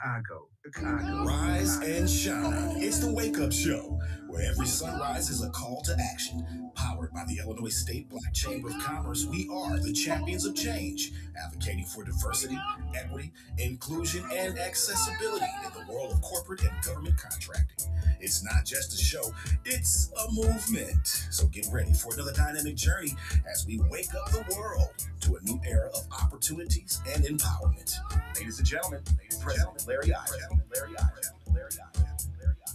Rise and shine. It's the Wake Up Show, where every sunrise is a call to action. Powered by the Illinois State Black Chamber of Commerce, we are the champions of change, advocating for diversity, equity, inclusion, and accessibility in the world of corporate and government contracting. It's not just a show, it's a movement. So get ready for another dynamic journey as we wake up the world to a new era of opportunities and empowerment. Ladies and gentlemen, President Larry Ives.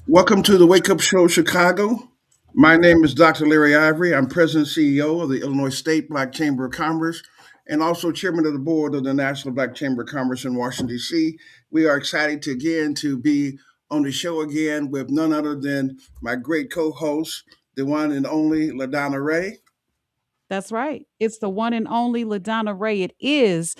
Welcome to the Wake Up Show Chicago. My name is Dr. Larry Ivory. I'm President and CEO of the Illinois State Black Chamber of Commerce and also Chairman of the Board of the National Black Chamber of Commerce in Washington, D.C. We are excited to be on the show again with none other than my great co-host, the one and only LaDonna Ray. That's right. It's the one and only LaDonna Ray. It is.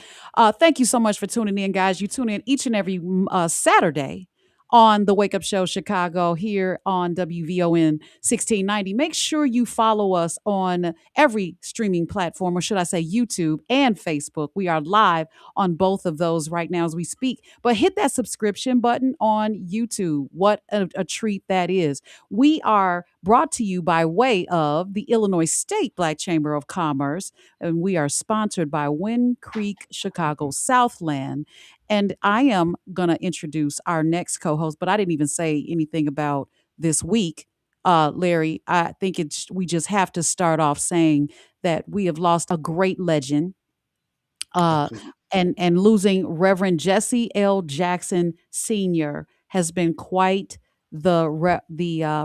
Thank you so much for tuning in, guys. You tune in each and every Saturday on the Wake Up Show Chicago here on WVON 1690. Make sure you follow us on every streaming platform, or should I say YouTube and Facebook. We are live on both of those right now as we speak. But hit that subscription button on YouTube. What a treat that is. We are brought to you by way of the Illinois State Black Chamber of Commerce, and we are sponsored by Wind Creek Chicago Southland. And I am going to introduce our next co-host, but I didn't even say anything about this week. Larry, I think we just have to start off saying that we have lost a great legend, and losing Reverend Jesse L. Jackson Sr. has been quite the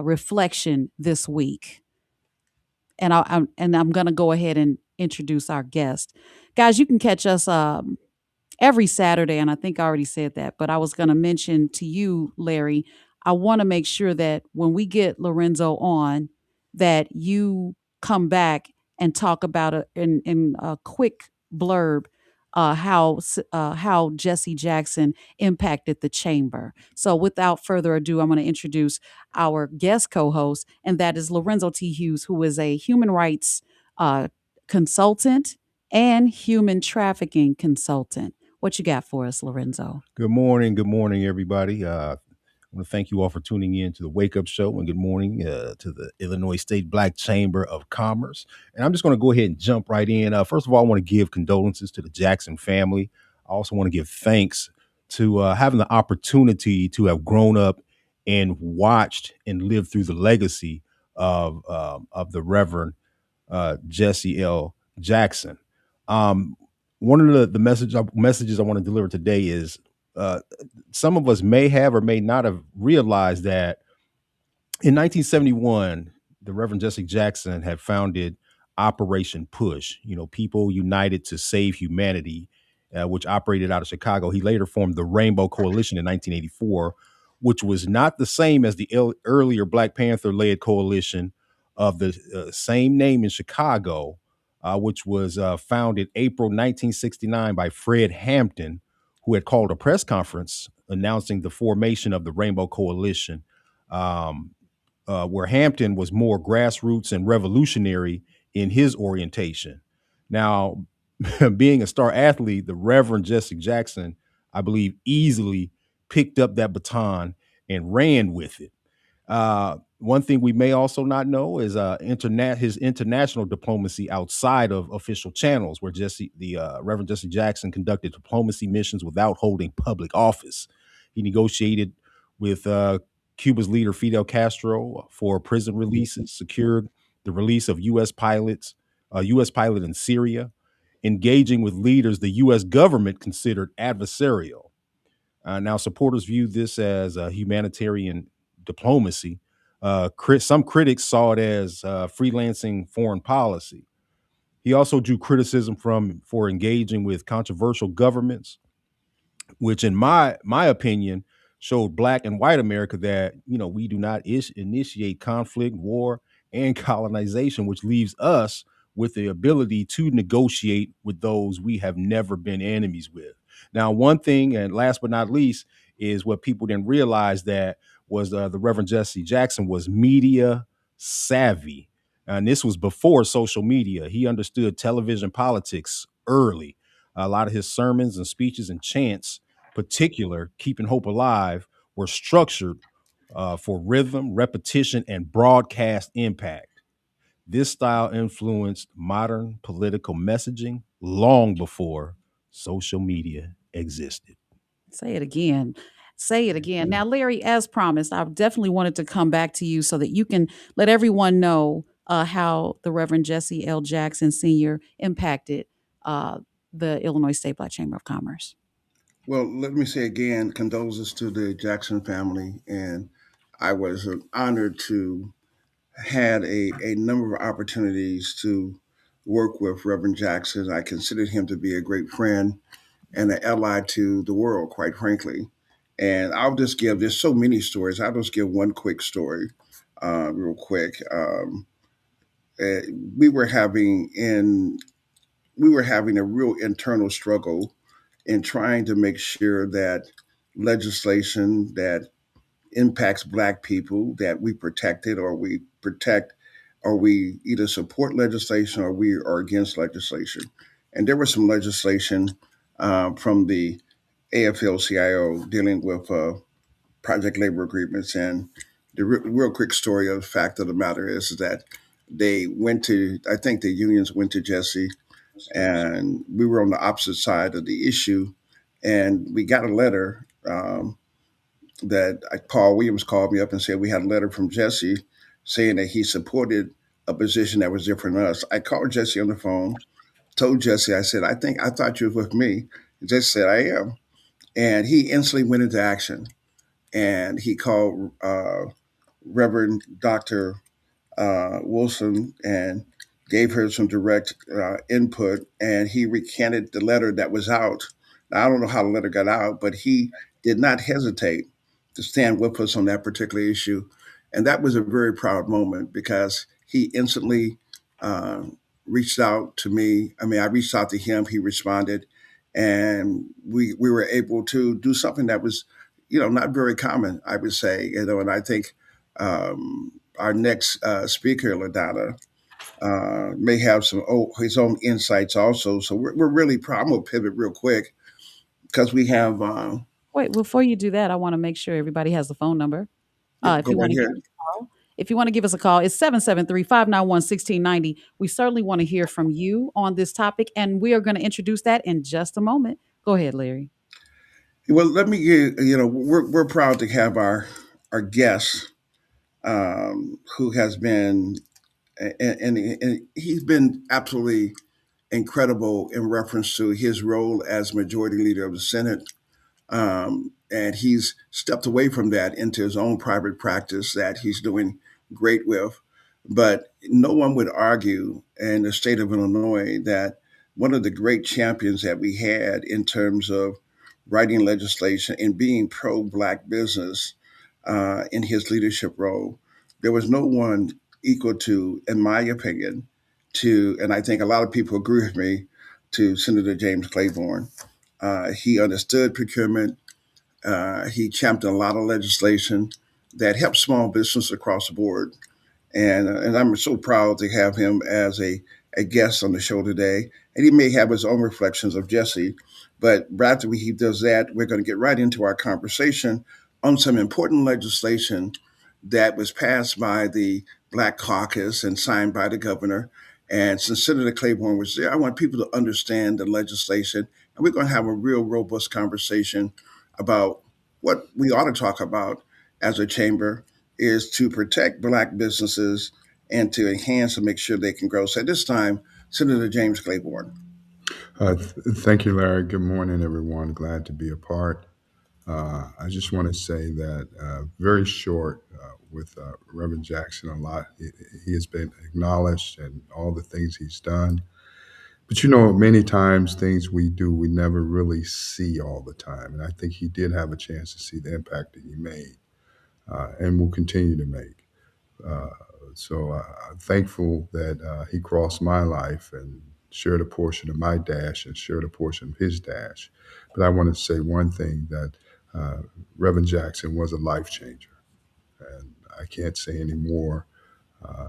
reflection this week. And I'm going to go ahead and introduce our guest. Guys, you can catch us every Saturday, and I think I already said that, but I was going to mention to you, Larry, I want to make sure that when we get Lorenzo on, that you come back and talk about in a quick blurb how Jesse Jackson impacted the chamber. So without further ado, I'm going to introduce our guest co-host, and that is Lorenzo T. Hughes, who is a human rights consultant and human trafficking consultant. What you got for us, Lorenzo? Good morning, everybody. I want to thank you all for tuning in to the Wake Up Show, and good morning to the Illinois State Black Chamber of Commerce. And I'm just going to go ahead and jump right in. First of all, I want to give condolences to the Jackson family. I also want to give thanks to having the opportunity to have grown up and watched and lived through the legacy of the Reverend Jesse L. Jackson. One of the messages I want to deliver today is some of us may have or may not have realized that in 1971, the Reverend Jesse Jackson had founded Operation Push, People United to Save Humanity, which operated out of Chicago. He later formed the Rainbow Coalition in 1984, which was not the same as the earlier Black Panther-led coalition of the same name in Chicago, which was founded April 1969 by Fred Hampton, who had called a press conference announcing the formation of the Rainbow Coalition, where Hampton was more grassroots and revolutionary in his orientation. Now, being a star athlete, the Reverend Jesse Jackson, I believe, easily picked up that baton and ran with it. One thing we may also not know is his international diplomacy outside of official channels, where Reverend Jesse Jackson conducted diplomacy missions without holding public office. He negotiated with Cuba's leader Fidel Castro for prison releases, secured the release of U.S. pilot in Syria, engaging with leaders the U.S. government considered adversarial. Now, supporters view this as humanitarian diplomacy. Some critics saw it as freelancing foreign policy. He also drew criticism for engaging with controversial governments, which, in my opinion, showed Black and white America that we do not initiate conflict, war, and colonization, which leaves us with the ability to negotiate with those we have never been enemies with. Now, one thing, and last but not least, is what people didn't realize that was the Reverend Jesse Jackson was media savvy. And this was before social media. He understood television politics early. A lot of his sermons and speeches and chants particular, Keeping Hope Alive, were structured for rhythm, repetition, and broadcast impact. This style influenced modern political messaging long before social media existed. Say it again. Say it again. Now, Larry, as promised, I definitely wanted to come back to you so that you can let everyone know how the Reverend Jesse L. Jackson Sr. impacted uh, the Illinois State Black Chamber of Commerce. Well, let me say again, condolences to the Jackson family, and I was honored to had a number of opportunities to work with Reverend Jackson. I considered him to be a great friend and an ally to the world, quite frankly. And I'll just give, there's so many stories. I'll just give one quick story, real quick. Uh, we were having in we were having a real internal struggle in trying to make sure that legislation that impacts black people that we protected or we protect or we either support legislation or we are against legislation. And there was some legislation from the AFL-CIO dealing with project labor agreements. And the real quick story of the fact of the matter is that they went to, I think the unions went to Jesse, and we were on the opposite side of the issue. And we got a letter that Paul Williams called me up and said we had a letter from Jesse saying that he supported a position that was different from us. I called Jesse on the phone, told Jesse, I said, I thought you were with me. Jesse said, I am. And he instantly went into action. And he called Reverend Dr. Wilson and gave her some direct input. And he recanted the letter that was out. Now, I don't know how the letter got out, but he did not hesitate to stand with us on that particular issue. And that was a very proud moment because he instantly uh, reached out to me. I mean, I reached out to him, he responded, and we were able to do something that was, not very common, I would say, and I think our next speaker, LaDonna, may have his own insights also. So we're really proud. I'm going to pivot real quick because we have, Wait, before you do that, I want to make sure everybody has the phone number. yep, If go you right want to give here. us a call, if you want to give us a call, it's 773-591-1690. We certainly want to hear from you on this topic, and we are going to introduce that in just a moment. Go ahead, Larry. Well, let me get, we're proud to have our guest who has been, and he's been absolutely incredible in reference to his role as majority leader of the Senate. And he's stepped away from that into his own private practice that he's doing great with. But no one would argue in the state of Illinois that one of the great champions that we had in terms of writing legislation and being pro black business in his leadership role, there was no one equal to, in my opinion, and I think a lot of people agree with me, to Senator James Clayborne. He understood procurement. He championed a lot of legislation that helped small business across the board. And I'm so proud to have him as a guest on the show today. And he may have his own reflections of Jesse, but after he does that, we're going to get right into our conversation on some important legislation that was passed by the Black Caucus and signed by the governor. And since Senator Claiborne was there, I want people to understand the legislation, and we're going to have a real robust conversation about what we ought to talk about as a chamber is to protect black businesses and to enhance and make sure they can grow. So at this time, Senator James Claiborne. Thank you, Larry. Good morning, everyone. Glad to be a part. I just want to say that very short with Reverend Jackson, a lot. He has been acknowledged and all the things he's done. But many times things we do, we never really see all the time. And I think he did have a chance to see the impact that he made and will continue to make. Uh, so I'm thankful that he crossed my life and shared a portion of my dash and shared a portion of his dash. But I want to say one thing that Reverend Jackson was a life changer. And I can't say any more uh,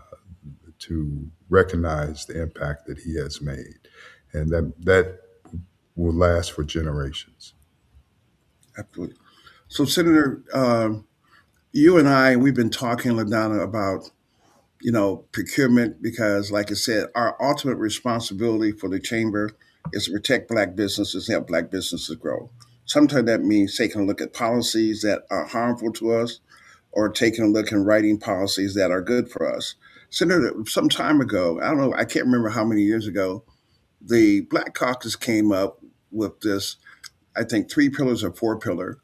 to recognize the impact that he has made. And that will last for generations. Absolutely. So, Senator, you and I, we've been talking, LaDonna, about procurement because, like I said, our ultimate responsibility for the chamber is to protect Black businesses, help Black businesses grow. Sometimes that means taking a look at policies that are harmful to us, or taking a look and writing policies that are good for us. Senator, some time ago, I don't know, I can't remember how many years ago, the Black Caucus came up with this, I think, three pillars or four pillar.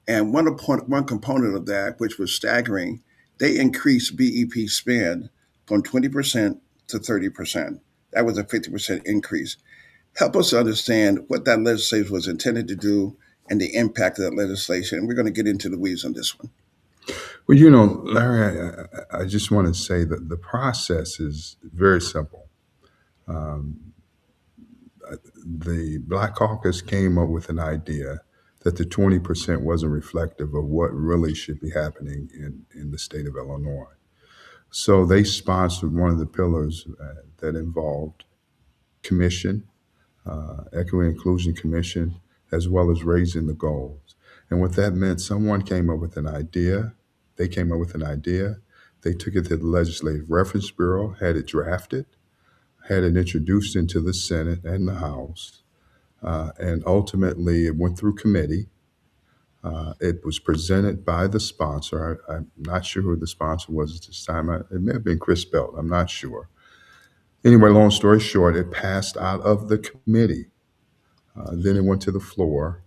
And one component of that, which was staggering, they increased BEP spend from 20% to 30%. That was a 50% increase. Help us understand what that legislation was intended to do and the impact of that legislation. And we're going to get into the weeds on this one. Well, Larry, I just want to say that the process is very simple. Um, the Black Caucus came up with an idea that the 20% wasn't reflective of what really should be happening in the state of Illinois. So they sponsored one of the pillars that involved commission, equity inclusion commission, as well as raising the goals. And what that meant, someone came up with an idea. They came up with an idea. They took it to the Legislative Reference Bureau, had it drafted, had it introduced into the Senate and the House, and ultimately it went through committee. It was presented by the sponsor. I'm not sure who the sponsor was at this time. It may have been Chris Belt. I'm not sure. Anyway, long story short, it passed out of the committee. Then it went to the floor.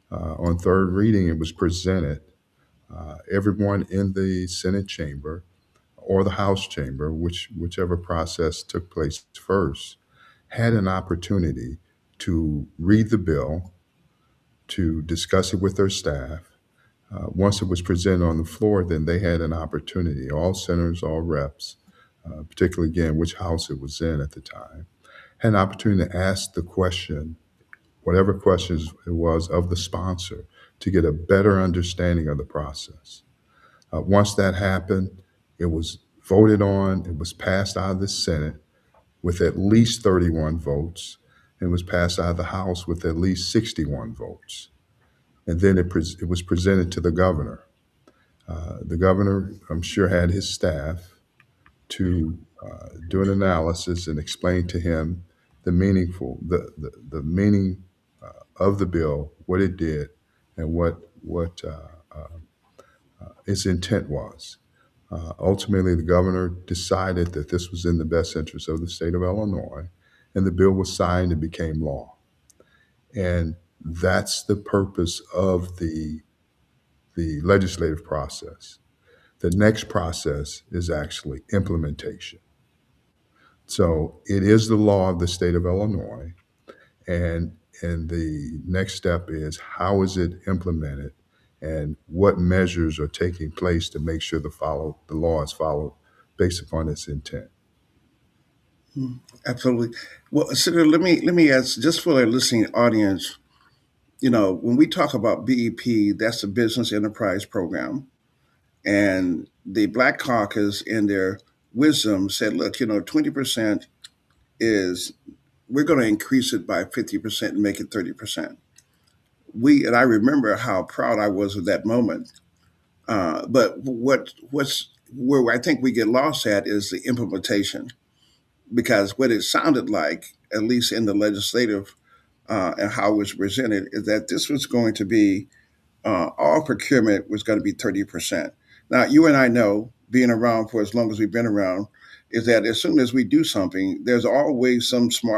On third reading, it was presented. Everyone in the Senate chamber or the House chamber, whichever process took place first, had an opportunity to read the bill, to discuss it with their staff. Once it was presented on the floor, then they had an opportunity, all senators, all reps, particularly again, which house it was in at the time, had an opportunity to ask the question, whatever questions it was, of the sponsor to get a better understanding of the process. Once that happened, it was voted on, it was passed out of the Senate with at least 31 votes, and was passed out of the House with at least 61 votes. And then it was presented to the governor. The governor, I'm sure, had his staff to do an analysis and explain to him the meaning of the bill, what it did, and what its intent was. Ultimately, the governor decided that this was in the best interest of the state of Illinois, and the bill was signed and became law. And that's the purpose of the legislative process. The next process is actually implementation. So it is the law of the state of Illinois, and the next step is how is it implemented, and what measures are taking place to make sure the law is followed based upon its intent. Absolutely. Well, Senator, let me ask, just for the listening audience, when we talk about BEP, that's the Business Enterprise Program. And the Black Caucus, in their wisdom, said, look, 20% is, we're going to increase it by 50% and make it 30%. And I remember how proud I was of that moment. But what's where I think we get lost at is the implementation, because what it sounded like, at least in the legislative and how it was presented, is that this was going to be all procurement was going to be 30%. Now, you and I know, being around for as long as we've been around, is that as soon as we do something, there's always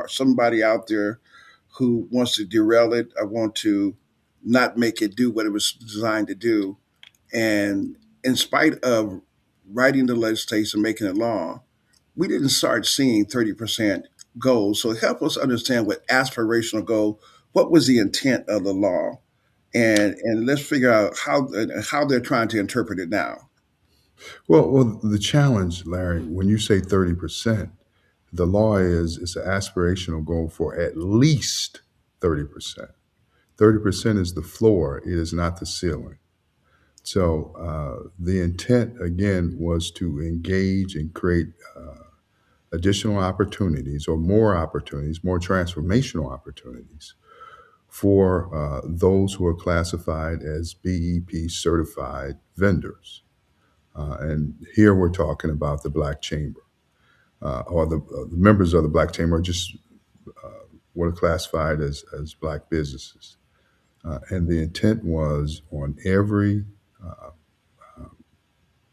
somebody out there who wants to derail it, or want to not make it do what it was designed to do. And in spite of writing the legislation, making it law, we didn't start seeing 30% goals. So help us understand what aspirational goal, what was the intent of the law? And let's figure out how they're trying to interpret it now. Well, the challenge, Larry, when you say 30%, the law is an aspirational goal for at least 30%. 30% is the floor; it is not the ceiling. So the intent again was to engage and create additional opportunities, or more opportunities, more transformational opportunities for those who are classified as BEP certified vendors. And here we're talking about the Black Chamber, or the members of the Black Chamber are just what are classified as Black businesses. And the intent was on every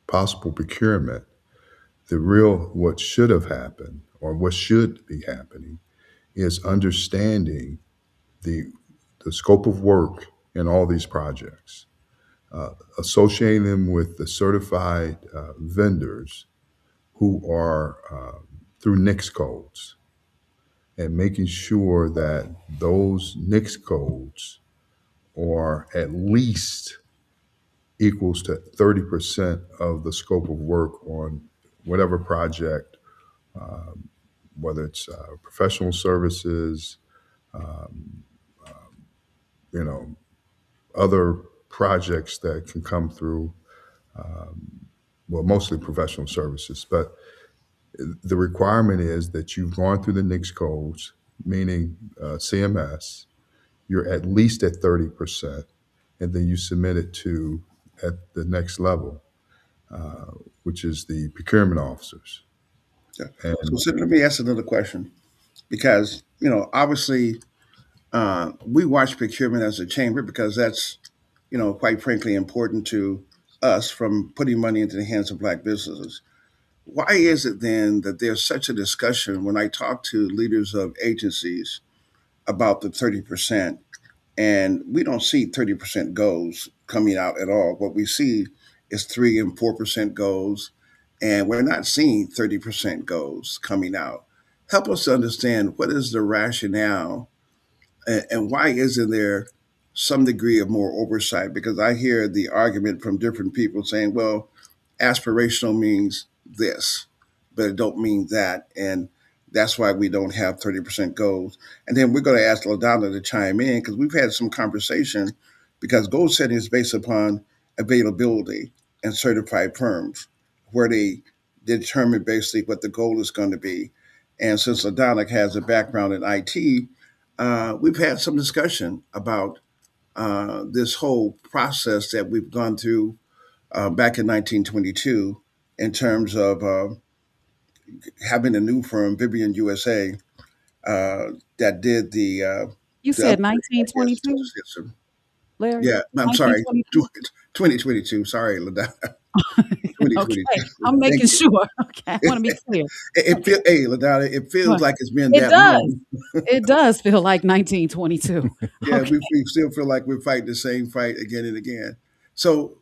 possible procurement, what should have happened or what should be happening is understanding the, the scope of work in all these projects, associating them with the certified vendors who are through NICS codes, and making sure that those NICS codes are at least equals to 30% of the scope of work on whatever project, whether it's professional services, um, you know, other projects that can come through, well, mostly professional services. But the requirement is that you've gone through the NICS codes, meaning CMS, you're at least at 30%, and then you submit it to at the next level, uh, which is the procurement officers. Yeah. So, And Sid, let me ask another question because obviously we watch procurement as a chamber because that's quite frankly important to us from putting money into the hands of black businesses. Why is it then that there's such a discussion when I talk to leaders of agencies about the 30%, and we don't see 30% goals coming out at all? What we see is 3 and 4% goals, and we're not seeing 30% goals coming out. Help us to understand what is the rationale, and why isn't there some degree of more oversight? Because I hear the argument from different people saying, well, aspirational means this, but it don't mean that. And that's why we don't have 30% goals. And then we're going to ask LaDonna to chime in because we've had some conversation because goal setting is based upon availability and certified firms where they determine basically what the goal is going to be. And since LaDonna has a background in IT, we've had some discussion about this whole process that we've gone through back in 1922 in terms of having a new firm, Vivian USA, that did You the said upgrade, I guess, to 1922, the system. Larry? Yeah, I'm sorry, 1922? 2022. Sorry, LaDonna, Okay. 2022. I'm Thank making you. sure. Okay. I want to be clear. It Okay. feel, hey, LaDonna, it feels Well, like it's been it that does. long. It does feel like 1922. Yeah, Okay. we still feel like we're fighting the same fight again and again. So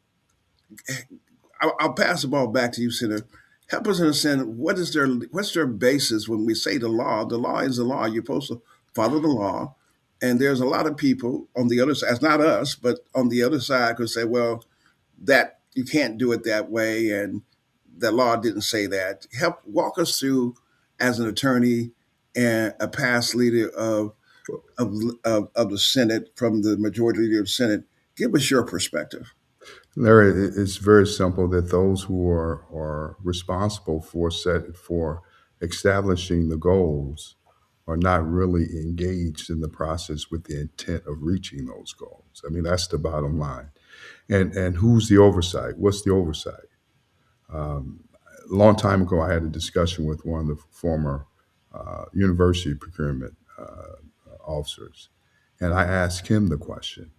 I'll pass the ball back to you, Senator. Help us understand what's their basis when we say the law. The law is the law. You're supposed to follow the law, and there's a lot of people on the other side. It's not us, but on the other side could say, well, that you can't do it that way, and the law didn't say that. Help walk us through as an attorney and a past leader of the Senate from the majority leader of the Senate. Give us your perspective. Larry, it's very simple that those who are responsible for establishing the goals are not really engaged in the process with the intent of reaching those goals. I mean, that's the bottom line. And who's the oversight? What's the oversight? A long time ago, I had a discussion with one of the former university procurement officers, and I asked him the question: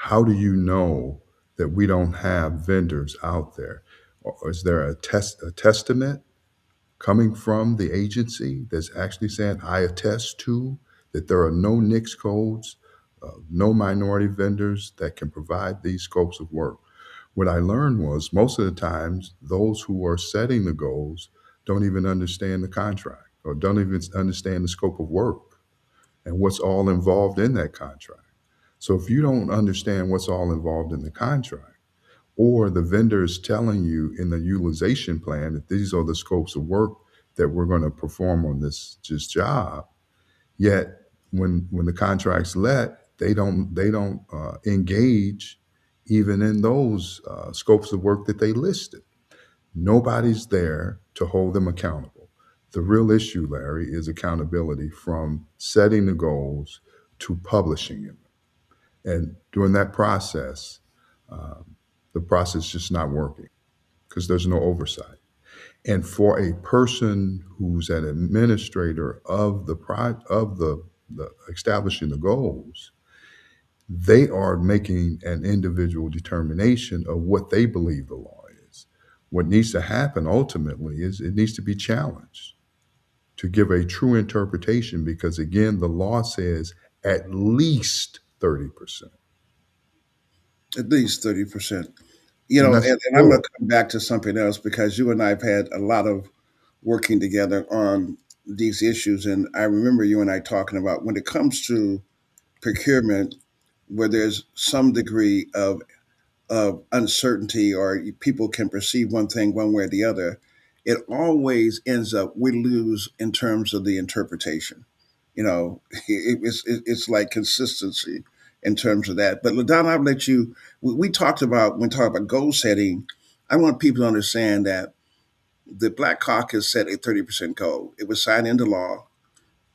how do you know that we don't have vendors out there? Or is there a testament coming from the agency that's actually saying, I attest to that there are no NICS codes, no minority vendors that can provide these scopes of work? What I learned was most of the times, those who are setting the goals don't even understand the contract or don't even understand the scope of work and what's all involved in that contract. So if you don't understand what's all involved in the contract, or the vendor is telling you in the utilization plan that these are the scopes of work that we're going to perform on this job, yet when the contract's let, they don't engage even in those scopes of work that they listed. Nobody's there to hold them accountable. The real issue, Larry, is accountability from setting the goals to publishing it. And during that process, the process is just not working because there's no oversight. And for a person who's an administrator of the establishing the goals, they are making an individual determination of what they believe the law is. What needs to happen ultimately is it needs to be challenged to give a true interpretation because, again, the law says at least 30%. At least 30%. And that's And I'm going good. to come back to something else because you and I have had a lot of working together on these issues. And I remember you and I talking about when it comes to procurement, where there's some degree of uncertainty or people can perceive one thing one way or the other, it always ends up we lose in terms of the interpretation. It's like consistency in terms of that. But LaDonna, I'll let you. We talked about when talking about goal setting. I want people to understand that the Black Caucus set a 30% goal. It was signed into law,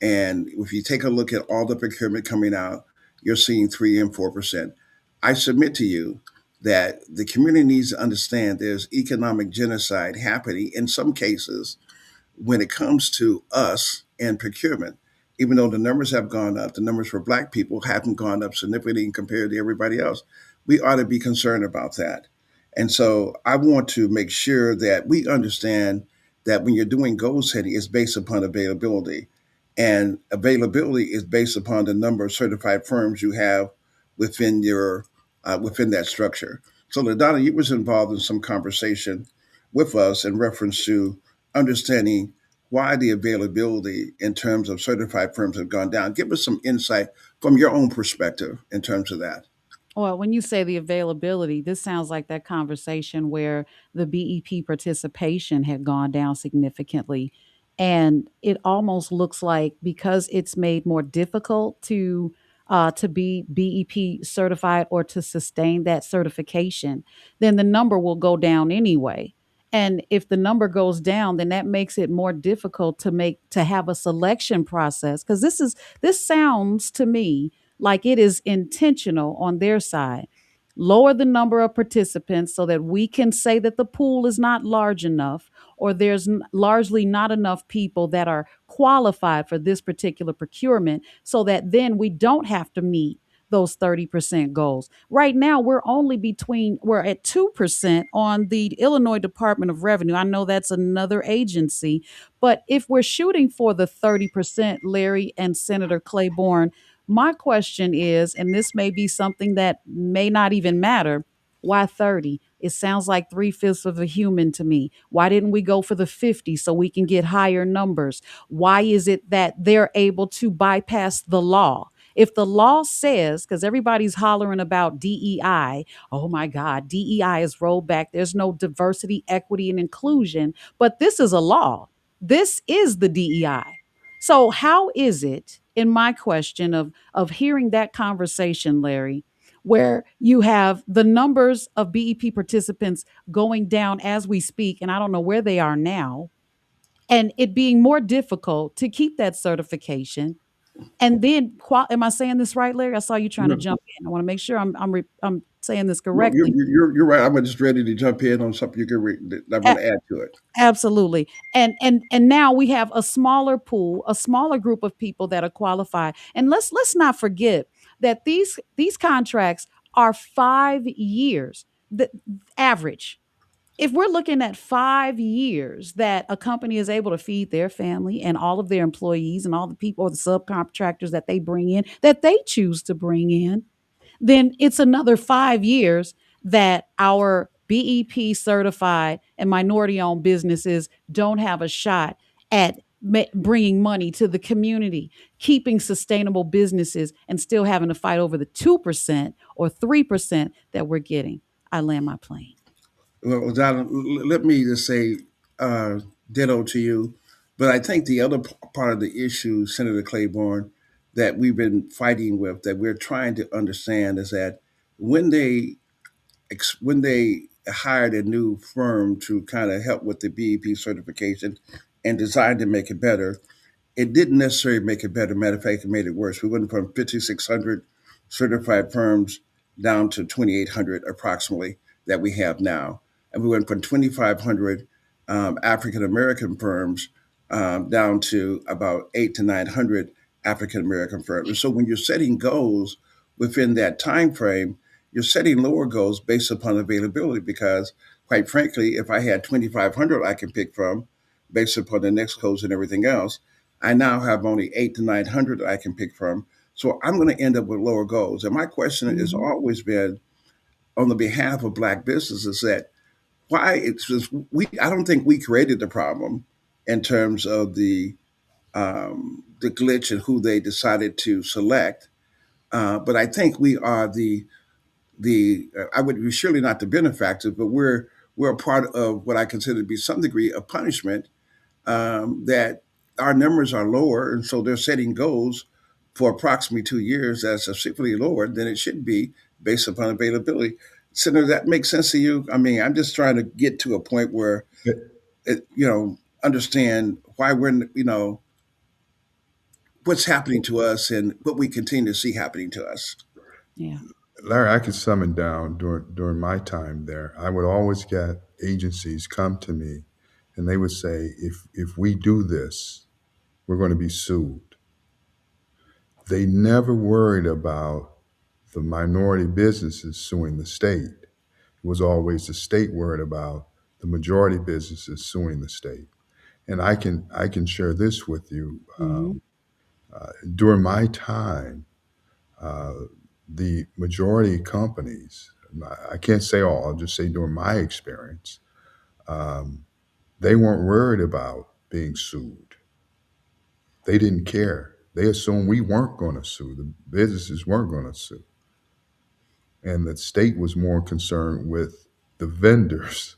and if you take a look at all the procurement coming out, you're seeing 3 and 4%. I submit to you that the community needs to understand there's economic genocide happening in some cases when it comes to us and procurement. Even though the numbers have gone up, the numbers for Black people haven't gone up significantly compared to everybody else. We ought to be concerned about that. And so I want to make sure that we understand that when you're doing goal setting, it's based upon availability. And availability is based upon the number of certified firms you have within your within that structure. So, LaDonna, you was involved in some conversation with us in reference to understanding why the availability in terms of certified firms have gone down. Give us some insight from your own perspective in terms of that. Well, when you say the availability, this sounds like that conversation where the BEP participation had gone down significantly. And it almost looks like because it's made more difficult to be BEP certified or to sustain that certification, then the number will go down anyway. And if the number goes down, then that makes it more difficult to have a selection process. Because this sounds to me like it is intentional on their side. Lower the number of participants so that we can say that the pool is not large enough or there's largely not enough people that are qualified for this particular procurement so that then we don't have to meet those 30% goals. Right now, we're at 2% on the Illinois Department of Revenue. I know that's another agency, but if we're shooting for the 30%, Larry and Senator Clayborne, my question is, and this may be something that may not even matter, why 30? It sounds like 3/5 of a human to me. Why didn't we go for the 50 so we can get higher numbers? Why is it that they're able to bypass the law? If the law says, because everybody's hollering about DEI, oh my God, DEI is rolled back. There's no diversity, equity, and inclusion, but this is a law. This is the DEI. So how is it, in my question of hearing that conversation, Larry, where you have the numbers of BEP participants going down as we speak, and I don't know where they are now, and it being more difficult to keep that certification, and then am I saying this right, Larry? I saw you trying to No, jump in. I want to make sure I'm saying this no, correctly. you're right. I'm just ready to jump in on something you can that I want to add to it. Absolutely. And now we have a smaller pool, a smaller group of people that are qualified. And let's not forget that these contracts are 5 years. The average. If we're looking at 5 years that a company is able to feed their family and all of their employees and all the people or the subcontractors that they bring in, that they choose to bring in, then it's another 5 years that our BEP certified and minority owned businesses don't have a shot at bringing money to the community, keeping sustainable businesses, and still having to fight over the 2% or 3% that we're getting. I land my plane. Well, Don, let me just say ditto to you. But I think the other part of the issue, Senator Claiborne, that we've been fighting with, that we're trying to understand, is that when they when they hired a new firm to kind of help with the BEP certification and designed to make it better, it didn't necessarily make it better. Matter of fact, it made it worse. We went from 5,600 certified firms down to 2,800 approximately that we have now. And we went from 2,500 African American firms down to about 8 to 900 African American firms. And so when you're setting goals within that time frame, you're setting lower goals based upon availability because, quite frankly, if I had 2,500 I can pick from based upon the next codes and everything else, I now have only 8 to 900 I can pick from. So I'm going to end up with lower goals. And my question has Mhm. always been on the behalf of Black businesses that why it's just we. I don't think we created the problem in terms of the glitch and who they decided to select. But I think we are the I would be surely not the benefactors, but we're a part of what I consider to be some degree of punishment that our numbers are lower, and so they're setting goals for approximately 2 years that's significantly lower than it should be based upon availability. Senator, that makes sense to you? I mean, I'm just trying to get to a point where understand why what's happening to us and what we continue to see happening to us. Yeah. Larry, I could sum it down during my time there. I would always get agencies come to me and they would say, if we do this, we're going to be sued. They never worried about the minority businesses suing the state. It was always the state worried about the majority businesses suing the state. And I can share this with you. Mhm. During my time, uh, the majority companies, I can't say all, I'll just say during my experience, um, they weren't worried about being sued. They didn't care. They assumed we weren't going to sue. The businesses weren't going to sue. And the state was more concerned with the vendors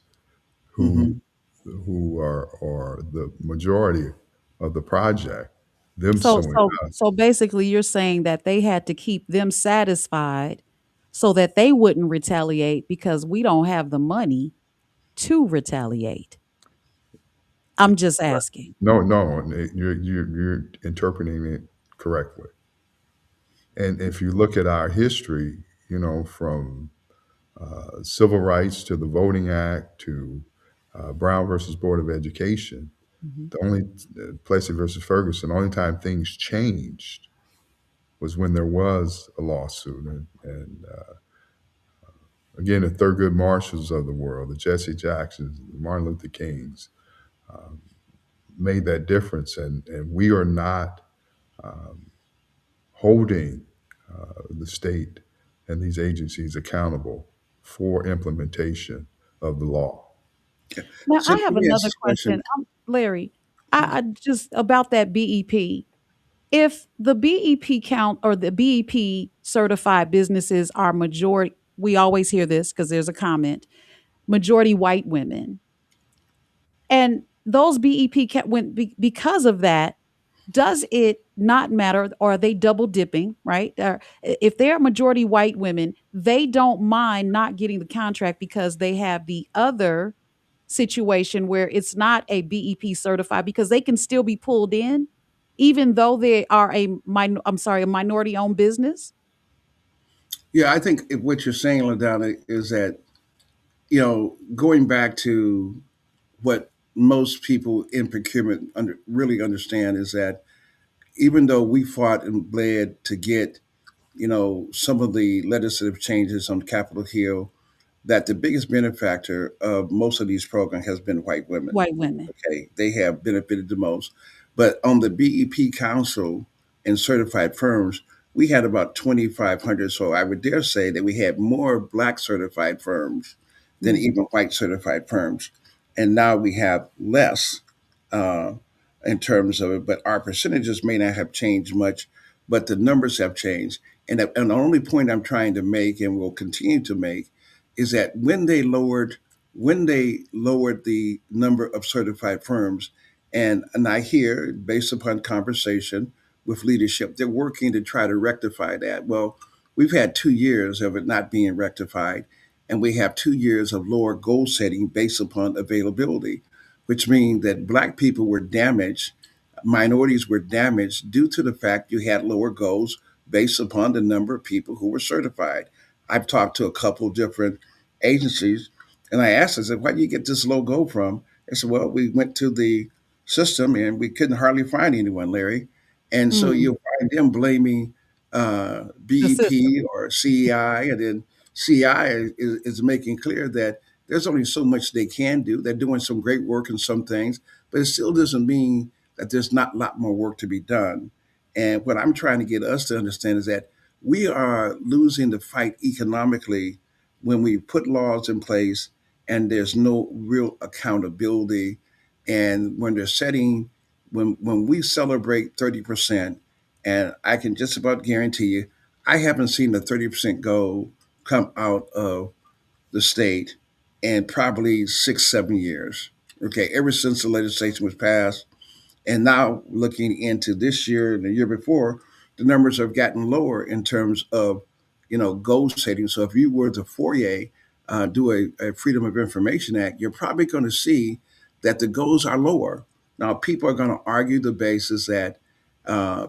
who Hmm. are the majority of the project, them So suing so us. so basically you're saying that they had to keep them satisfied so that they wouldn't retaliate because we don't have the money to retaliate. I'm just asking. No, no, you're interpreting it correctly. And if you look at our history, from civil rights to the Voting Act to Brown versus Board of Education, Mhm. the only Plessy versus Ferguson, the only time things changed was when there was a lawsuit. And again, the Thurgood Marshalls of the world, the Jesse Jacksons, the Martin Luther Kings, um, made that difference. And we are not um, holding the state and these agencies accountable for implementation of the law. Yeah. Now So I let have me ask another this question. question. Larry, I just about that BEP. If the BEP count or the BEP certified businesses are majority, we always hear this because there's a comment, majority white women. And those BEP went because of that. Does it not matter? Or are they double dipping? Right? If they're majority white women, they don't mind not getting the contract because they have the other situation where it's not a BEP certified because they can still be pulled in, even though they are a minority owned business. Yeah, I think what you're saying, LaDonna, is that going back to what most people in procurement really understand is that even though we fought and bled to get some of the legislative changes on Capitol Hill, that the biggest benefactor of most of these programs has been white women. White women. Okay, they have benefited the most. But on the BEP Council and certified firms, we had about 2,500. So I would dare say that we had more Black certified firms than Mhm. even white certified firms. And now we have less uh, in terms of it, but our percentages may not have changed much, but the numbers have changed. And the only point I'm trying to make and will continue to make is that when they lowered the number of certified firms, and I hear based upon conversation with leadership, they're working to try to rectify that. Well, we've had 2 years of it not being rectified, and we have 2 years of lower goal setting based upon availability, which means that Black people were damaged minorities were damaged due to the fact you had lower goals based upon the number of people who were certified. I've talked to a couple different agencies, and I asked, I said, where do you get this low goal from? They said, well, we went to the system and we couldn't hardly find anyone, Larry. And so Mm, you'll find them blaming the system. BEP or CEI, and then CEI is making clear that there's only so much they can do. They're doing some great work in some things, but it still doesn't mean that there's not a lot more work to be done. And what I'm trying to get us to understand is that we are losing the fight economically when we put laws in place and there's no real accountability. And when they're setting, when we celebrate 30%, and I can just about guarantee you, I haven't seen the 30% goal come out of the state in probably 6, 7 years. Okay, ever since the legislation was passed, and now looking into this year and the year before, the numbers have gotten lower in terms of, goal setting. So if you were to FOIA, do a Freedom of Information Act, you're probably going to see that the goals are lower. Now, people are going to argue the basis that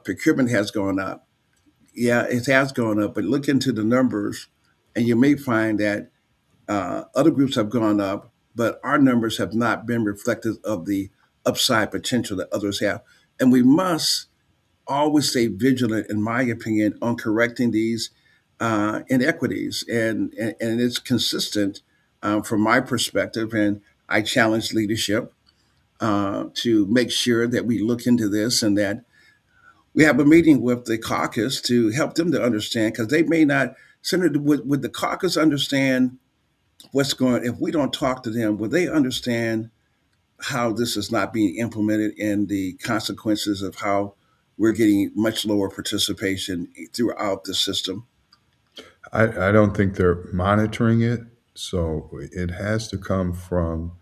procurement has gone up. Yeah, it has gone up, but look into the numbers, and you may find that other groups have gone up, but our numbers have not been reflective of the upside potential that others have. And we must always stay vigilant, in my opinion, on correcting these inequities. And it's consistent from my perspective. And I challenge leadership to make sure that we look into this and that we have a meeting with the caucus to help them to understand because they may not. Senator, would the caucus understand what's going if we don't talk to them? Will they understand how this is not being implemented and the consequences of how we're getting much lower participation throughout the system? I don't think they're monitoring it. So it has to come from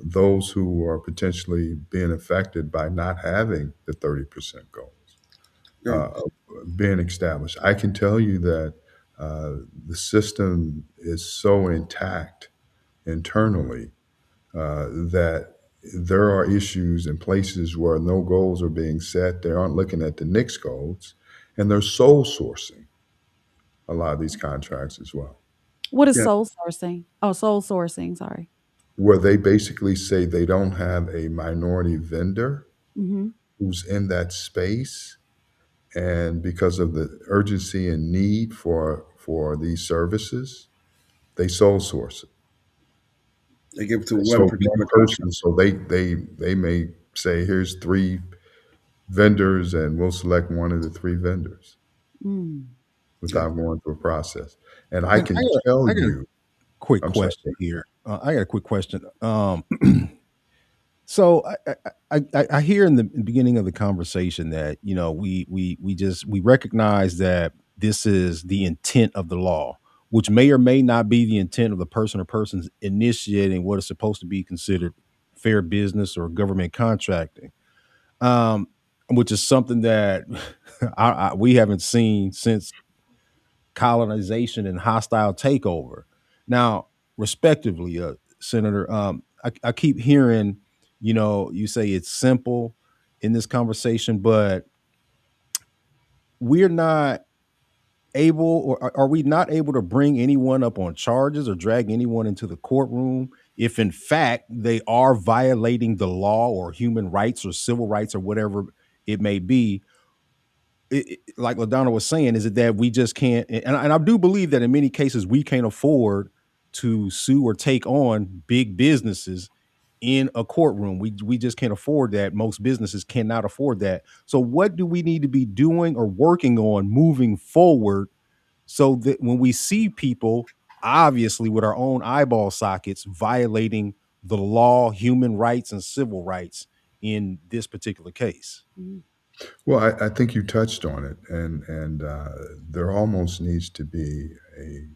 those who are potentially being affected by not having the 30% goals Yeah. being established. I can tell you that the system is so intact internally that there are issues in places where no goals are being set. They aren't looking at the next goals, and they're sole sourcing a lot of these contracts as well, What is Yeah. soul sourcing? Oh, soul sourcing. Sorry. where they basically say they don't have a minority vendor Hmm. who's in that space, and because of the urgency and need for these services, they sole source it. They give it to one So one particular person, contract. so they may say, here's three vendors, and we'll select one of the three vendors Mm. Yeah. without going through a process. And I And can tell I got a you, quick I'm sorry. question here. I got a quick question. So I hear in the beginning of the conversation that we recognize that this is the intent of the law, which may or may not be the intent of the person or persons initiating what is supposed to be considered fair business or government contracting, um, which is something that we haven't seen since colonization and hostile takeover. Now, respectively, Senator, I keep hearing, you say it's simple in this conversation, but we're not able, or are we not able to bring anyone up on charges or drag anyone into the courtroom if in fact they are violating the law or human rights or civil rights or whatever it may be? Like LaDonna was saying, is it that we just can't? And I do believe that in many cases we can't afford to sue or take on big businesses in a courtroom. We just can't afford that. Most businesses cannot afford that. So what do we need to be doing or working on moving forward so that when we see people, obviously with our own eyeball sockets, violating the law, human rights, and civil rights in this particular case? Mm. Well, I think you touched on it, and there almost needs to be a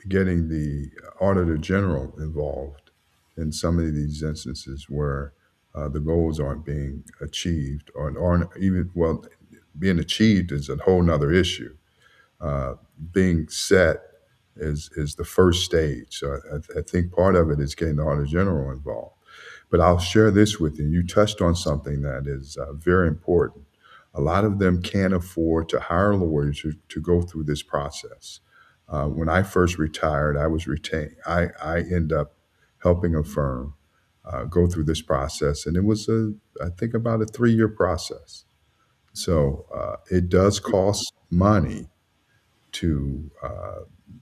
getting the auditor general involved in some of these instances where the goals aren't being achieved or aren't even well being achieved is a whole nother issue. Being set is the first stage. So I think part of it is getting the auditor general involved. But I'll share this with you. You touched on something that is very important. A lot of them can't afford to hire lawyers to go through this process. When I first retired, I was retained. I end up helping a firm go through this process, and it was I think about a 3-year process. So it does cost money to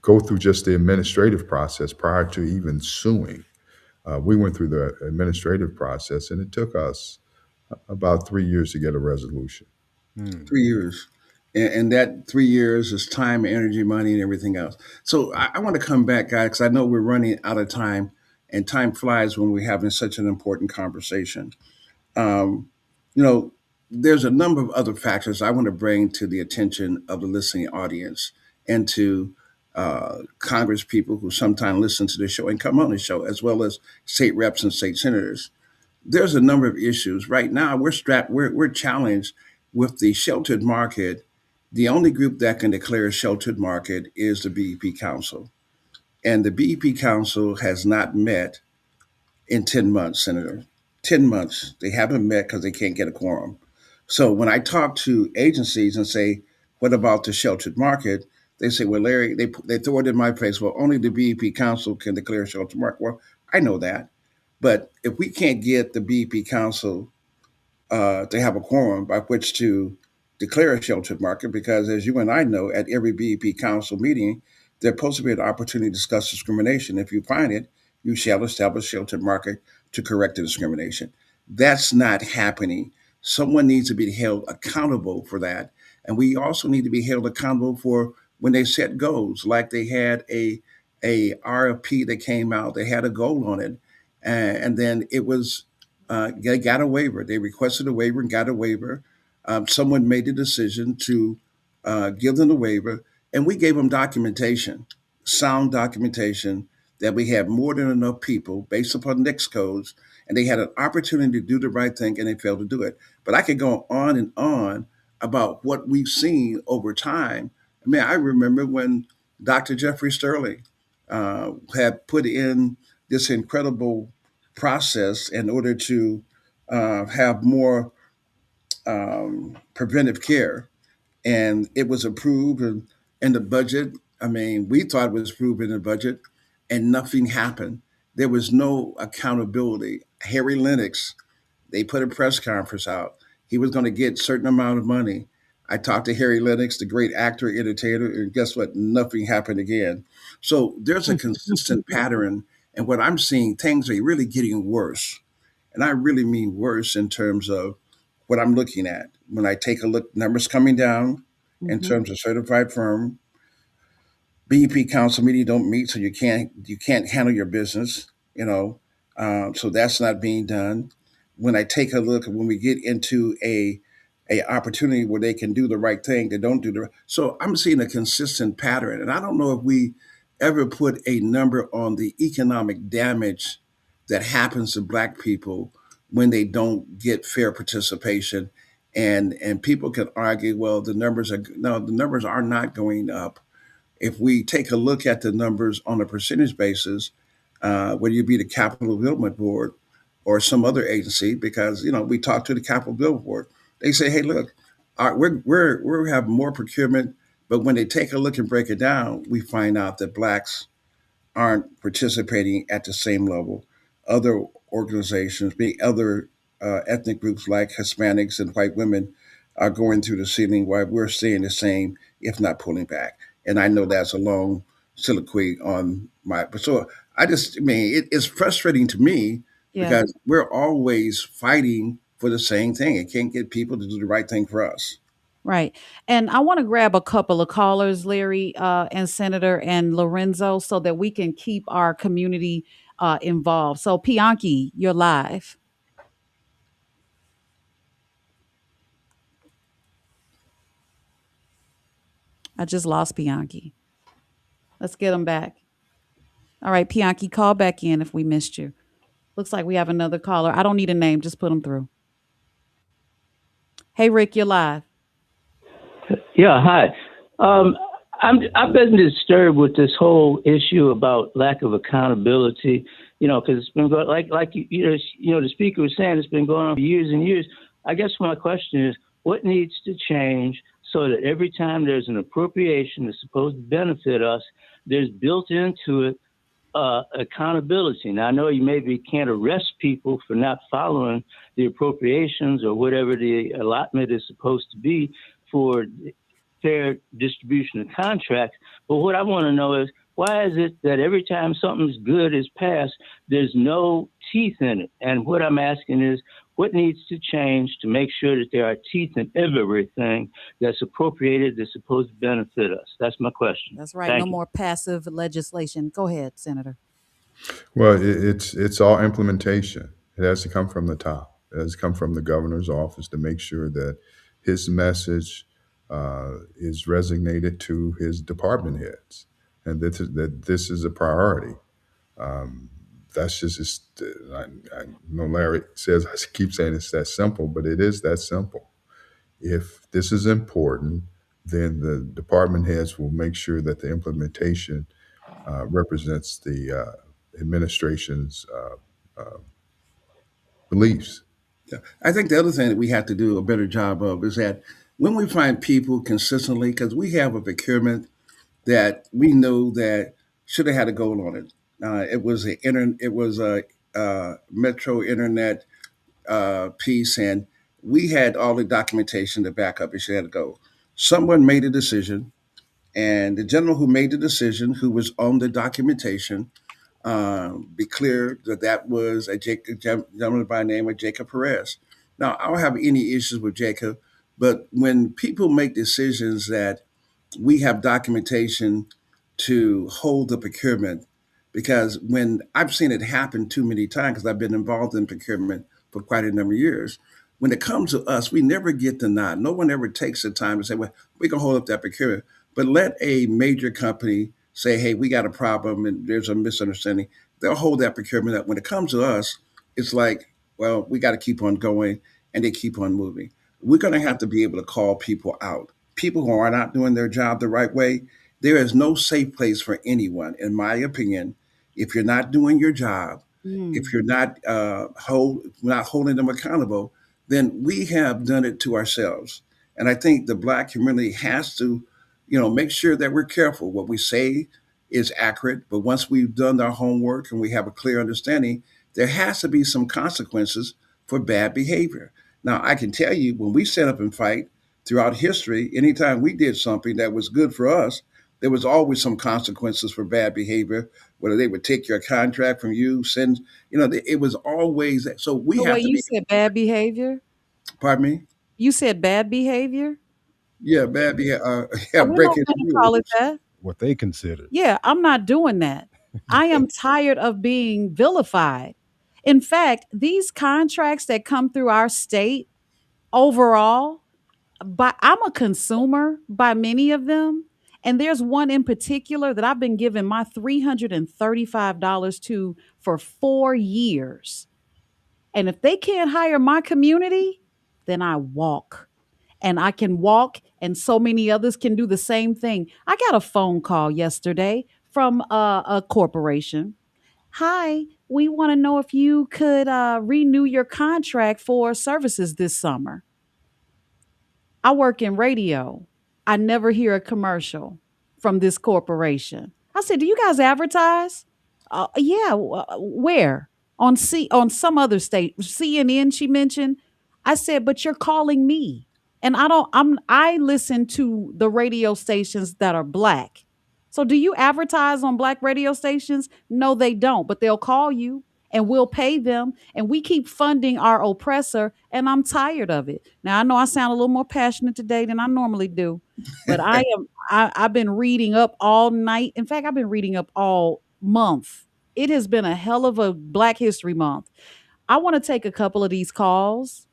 go through just the administrative process prior to even suing. We went through the administrative process, and it took us about 3 years to get a resolution. 3 years. And that 3 years is time, energy, money, and everything else. So I want to come back, guys, because I know we're running out of time, and time flies when we're having such an important conversation. Um, you know, there's a number of other factors I want to bring to the attention of the listening audience and to Congress people who sometimes listen to the show and come on the show, as well as state reps and state senators. There's a number of issues right now. We're challenged with the sheltered market. The only group that can declare a sheltered market is the BEP Council, and the BEP Council has not met in 10 months, Senator. 10 months. They haven't met because they can't get a quorum. So when I talk to agencies and say, what about the sheltered market? They say, well, Larry, they throw it in my face. Well, only the BEP Council can declare a sheltered market. Well, I know that. But if we can't get the BEP Council to have a quorum by which to declare a sheltered market, because as you and I know, at every BEP Council meeting, there's supposed to be an opportunity to discuss discrimination. If you find it, you shall establish a sheltered market to correct the discrimination. That's not happening. Someone needs to be held accountable for that. And we also need to be held accountable for when they set goals, like they had a RFP that came out, they had a goal on it, and then it was they got a waiver. They requested a waiver and got a waiver. Someone made the decision to give them the waiver, and we gave them documentation, sound documentation, that we had more than enough people based upon NICS codes, and they had an opportunity to do the right thing, and they failed to do it. But I could go on and on about what we've seen over time. I mean, I remember when Dr. Jeffrey Sterling had put in this incredible process in order to have more preventive care, and it was approved in the budget. I mean, we thought it was approved in the budget, and nothing happened. There was no accountability. Harry Lennox, they put a press conference out. He was going to get a certain amount of money. I talked to Harry Lennox, the great actor, entertainer, and guess what? Nothing happened again. So there's a consistent pattern, and what I'm seeing, things are really getting worse. And I really mean worse in terms of what I'm looking at. When I take a look, numbers coming down in Mhm. terms of certified firm. BEP council meeting don't meet, so you can't handle your business. So that's not being done. When I take a look, when we get into a opportunity where they can do the right thing, they don't do the. So I'm seeing a consistent pattern, and I don't know if we ever put a number on the economic damage that happens to Black people when they don't get fair participation. And people can argue, well, the numbers are no, the numbers are not going up. If we take a look at the numbers on a percentage basis, whether you be the Capital Development Board or some other agency, because we talk to the Capital Development Board, they say, "Hey, look, we have more procurement," but when they take a look and break it down, we find out that blacks aren't participating at the same level. Other organizations, being other ethnic groups like Hispanics and white women, are going through the ceiling while we're staying the same, if not pulling back. And I know that's a long soliloquy on my. But so I mean, it's frustrating to me Yeah. because we're always fighting for the same thing. It can't get people to do the right thing for us. Right. And I want to grab a couple of callers, Larry and Senator and Lorenzo, so that we can keep our community involved. So, Pianki, you're live. I just lost Pianki. Let's get him back. All right, Pianki, call back in if we missed you. Looks like we have another caller. I don't need a name, just put him through. Hey, Rick, you're live. Yeah, hi. Um, I've been disturbed with this whole issue about lack of accountability. because it's been going the speaker was saying, it's been going on for years and years. I guess my question is, what needs to change so that every time there's an appropriation that's supposed to benefit us, there's built into it accountability. Now, I know you maybe can't arrest people for not following the appropriations or whatever the allotment is supposed to be for fair distribution of contracts. But what I want to know is, why is it that every time something's good is passed, there's no teeth in it? And what I'm asking is, what needs to change to make sure that there are teeth in everything that's appropriated that's supposed to benefit us? That's my question. That's right. Thank No you. more passive legislation. Go ahead, Senator. Well, it's all implementation. It has to come from the top. It has to come from the governor's office to make sure that his message is resonated to his department heads, and that this is a priority. Um, that's just I know Larry says, I keep saying it's that simple, but it is that simple. If this is important, then the department heads will make sure that the implementation represents the administration's beliefs. Yeah. I think the other thing that we have to do a better job of is that when we find people consistently, because we have a procurement that we know that should have had a goal on it. It was a metro internet piece, and we had all the documentation to back up. It should have had a goal. Someone made a decision, and the gentleman who made the decision, who was on the documentation, be clear that that was a gentleman by the name of Jacob Perez. Now, I don't have any issues with Jacob, but when people make decisions that we have documentation to hold the procurement, because when I've seen it happen too many times, because I've been involved in procurement for quite a number of years, when it comes to us, we never get the nod. No one ever takes the time to say, well, we can hold up that procurement. But let a major company say, hey, we got a problem and there's a misunderstanding. They'll hold that procurement up. When it comes to us, it's like, well, we got to keep on going, and they keep on moving. We're going to have to be able to call people out. People who are not doing their job the right way, there is no safe place for anyone, in my opinion. If you're not doing your job, if Mm. you're not holding them accountable, then we have done it to ourselves. And I think the Black community has to, make sure that we're careful. What we say is accurate, but once we've done our homework and we have a clear understanding, there has to be some consequences for bad behavior. Now, I can tell you, when we set up and fight throughout history, anytime we did something that was good for us, there was always some consequences for bad behavior, whether they would take your contract from you, it was always that. So we Oh, have wait, to you be, said bad behavior? pardon me? You said bad behavior? Yeah, bad behavior, Oh, yeah, we're not breaking going to call it rules. that. What they considered. Yeah, I'm not doing that. I am tired of being vilified. In fact, these contracts that come through our state overall, but I'm a consumer by many of them. And there's one in particular that I've been giving my $335 to for 4 years. And if they can't hire my community, then I walk. And I can walk, and so many others can do the same thing. I got a phone call yesterday from a corporation. Hi, we want to know if you could renew your contract for services this summer. I work in radio. I never hear a commercial from this corporation. I said, "Do you guys advertise?" Yeah. Where? On some other state, CNN. She mentioned. I said, "But you're calling me, and I don't. I listen to the radio stations that are black. So do you advertise on black radio stations? No, they don't. But they'll call you, and we'll pay them, and we keep funding our oppressor, and I'm tired of it. Now I know I sound a little more passionate today than I normally do, but I've been reading up all night. In fact, I've been reading up all month. It has been a hell of a Black History Month. I want to take a couple of these calls.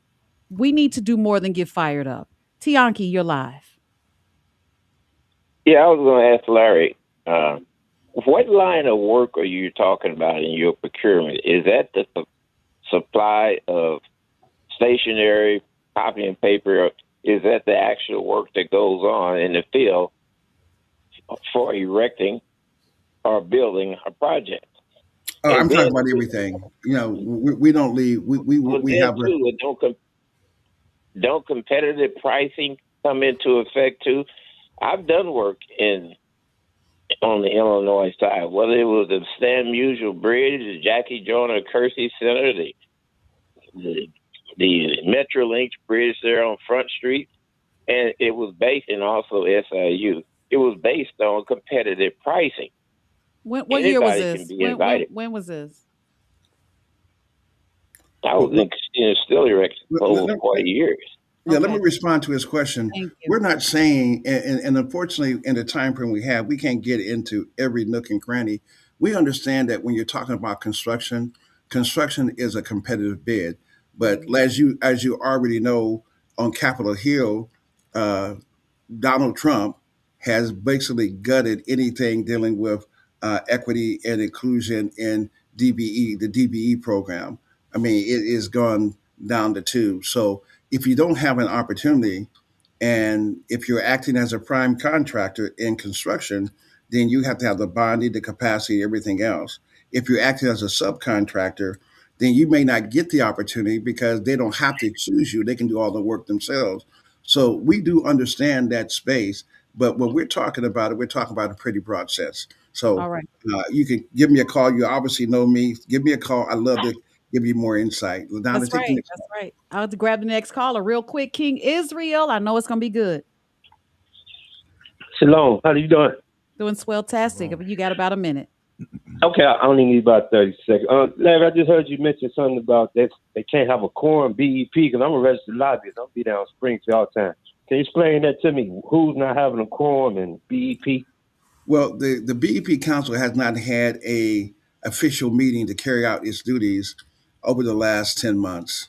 We need to do more than get fired up. Tianki, you're live. Yeah, I was going to ask Larry, uh, what line of work are you talking about in your procurement? Is that the supply of stationery, copy and paper? Or is that the actual work that goes on in the field for erecting or building a project? Oh, I'm And talking then about everything. We don't leave. well, We then have a. too, don't competitive pricing come into effect too? I've done work in on the Illinois side, whether it was the Stan Musial Bridge, the Jackie Joyner Kersey Center, the the Metrolink Bridge there on Front Street, and it was based, and also SIU. It was based on competitive pricing. What year was Anybody can this? be When invited. when was this? I Well, was in still erected let, for let, over let- 40 years. yeah, let me Okay, respond to his question. thank you. We're not saying, and unfortunately, in the time frame we have, we can't get into every nook and cranny. We understand that when you're talking about construction, construction is a competitive bid. But Mhm. as you already know, on Capitol Hill, uh, Donald Trump has basically gutted anything dealing with equity and inclusion in DBE, the DBE program. I mean, it is gone down the tube. So if you don't have an opportunity, and if you're acting as a prime contractor in construction, then you have to have the bonding, the capacity, everything else. If you're acting as a subcontractor, then you may not get the opportunity because they don't have to choose you. They can do all the work themselves. So we do understand that space, but when we're talking about it, we're talking about a pretty broad sense. All So right. you can give me a call. You obviously know me. Give me a call. I'd love to give you more insight. LaDonna, That's take the right. next That's call. right. I'll have to grab the next caller real quick. King Israel. I know it's gonna be good. Shalom. How you doing? Doing swell tastic. Shalom. You got about a minute. Okay, I only need about 30 seconds. Larry, I just heard you mention something about that they can't have a quorum BEP because I'm a registered lobbyist. I'll be down Springfield all the time. Can you explain that to me? Who's not having a quorum in BEP? Well, the BEP Council has not had a official meeting to carry out its duties over the last 10 months.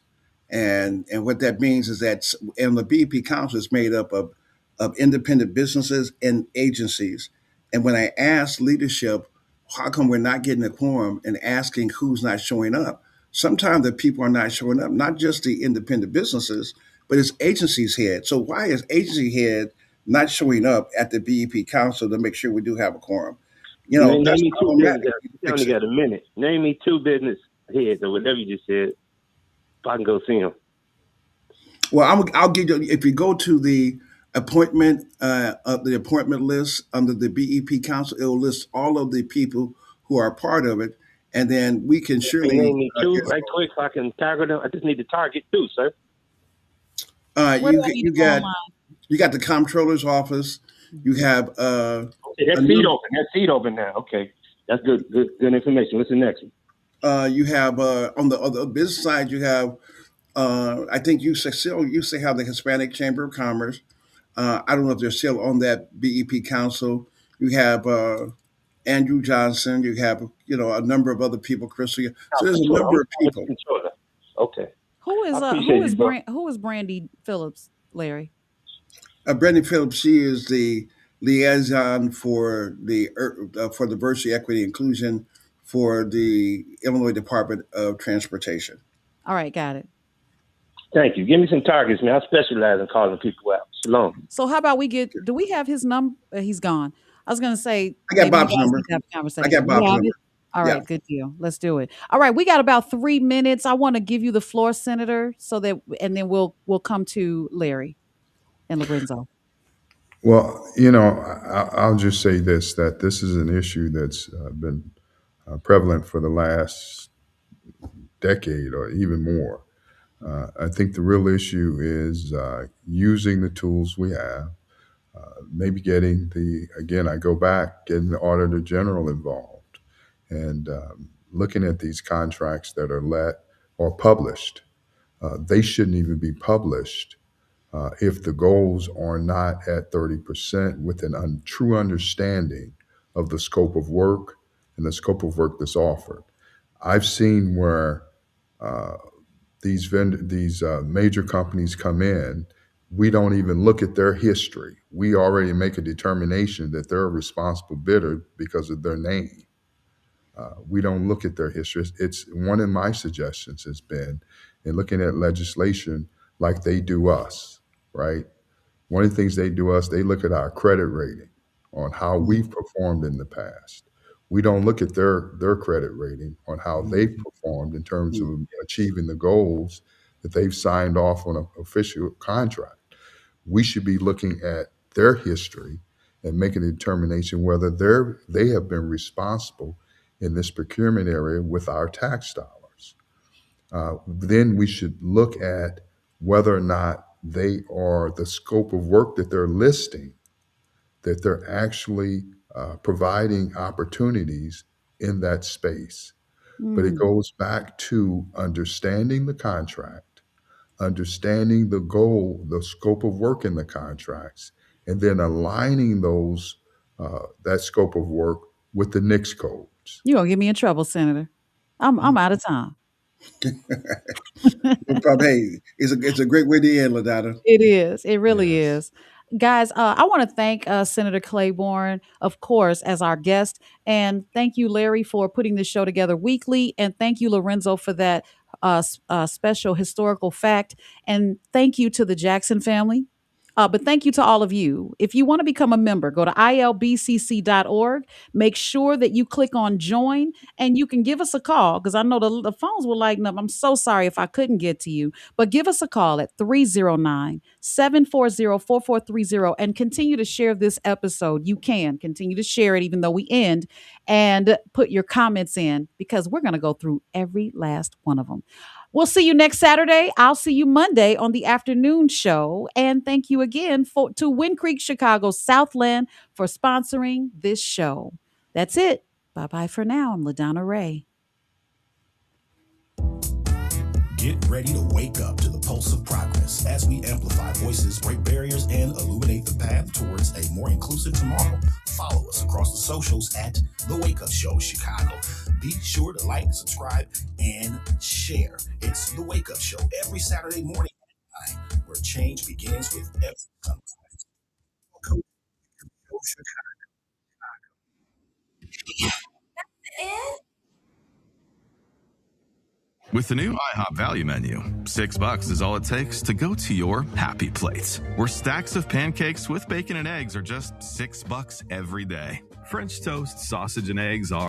And what that means is that and the BEP Council is made up of independent businesses and agencies. And when I asked leadership, how come we're not getting a quorum and asking who's not showing up, sometimes the people are not showing up, not just the independent businesses, but it's agencies head. So why is agency head not showing up at the BEP Council to make sure we do have a quorum? Name That's me two business problematic. heads. We need to You fix only it. got a minute. Name me two business heads or whatever you just said. If I can go see them. Well, I'll give you, if you go to the appointment list under the BEP Council, it will list all of the people who are part of it, and then we can Can you surely, name me two right quick so I can target them? I just need to target two, sir. Where do you I need to you go got online? you got the comptroller's office. You Mhm. have Okay, that a seat number. open. That seat open now. Okay. That's good information. What's the next one? You have on the business side, you have I think you still have the Hispanic Chamber of Commerce. I don't know if they're still on that BEP council. You have Andrew Johnson. You have a number of other people, Crystal. So House there's a controller. I'm number of going with the people. controller. Okay. Who I is appreciate you, bro. Who is Brandy Phillips, Larry? Brenda Phillips, she is the liaison for diversity, equity, inclusion for the Illinois Department of Transportation. All right, got it. Thank you. Give me some targets, man. I specialize in calling people out. Shalom. So how about do we have his number? He's gone. I was gonna say I got maybe you Bob's guys number. need to have a I got conversation. You Bob's have number. it? All Yeah. right, good deal. Let's do it. All right, we got about 3 minutes. I want to give you the floor, Senator, and then we'll come to Larry and Lorenzo. Well, I'll just say this, that this is an issue that's been prevalent for the last decade or even more. I think the real issue is using the tools we have, maybe again, I go back, getting the Auditor General involved and looking at these contracts that are let or published. They shouldn't even be published if the goals are not at 30% with an true understanding of the scope of work and the scope of work that's offered. I've seen where uh, these major companies come in, we don't even look at their history. We already make a determination that they're a responsible bidder because of their name. We don't look at their history. It's one of my suggestions has been in looking at legislation like they do us, right? One of the things they do us, they look at our credit rating on how Mhm. we've performed in the past. We don't look at their credit rating on how they've performed in terms of achieving the goals that they've signed off on an official contract. We should be looking at their history and making a determination whether they have been responsible in this procurement area with our tax dollars. Then we should look at whether or not the scope of work that they're listing, that they're actually providing opportunities in that space. But it goes back to understanding the contract, understanding the goal, the scope of work in the contracts, and then aligning that scope of work with the NICS codes. You gonna get me in trouble, Senator. I'm out of time. No problem. Hey, it's a great way to end, LaDonna. It is. It really Yes. is. Guys, I want to thank Senator Clayborne, of course, as our guest. And thank you, Larry, for putting this show together weekly. And thank you, Lorenzo, for that special historical fact. And thank you to the Jackson family. But thank you to all of you. If you want to become a member, go to ilbcc.org. Make sure that you click on join and you can give us a call because I know the phones will lighten up. I'm so sorry if I couldn't get to you, but give us a call at 309-740-4430 and continue to share this episode. You can continue to share it even though we end, and put your comments in because we're going to go through every last one of them. We'll see you next Saturday. I'll see you Monday on the afternoon show. And thank you again to Wind Creek Chicago Southland for sponsoring this show. That's it. Bye-bye for now. I'm LaDonna Ray. Get ready to wake up to the pulse of progress as we amplify voices, break barriers, and illuminate the path towards a more inclusive tomorrow. Follow us across the socials at The Wake Up Show Chicago. Be sure to like, subscribe, and share. It's The Wake Up Show every Saturday morning at 9, where change begins with every sunrise. Welcome to Chicago. With the new IHOP value menu, $6 is all it takes to go to your happy place, where stacks of pancakes with bacon and eggs are just $6 every day. French toast, sausage, and eggs are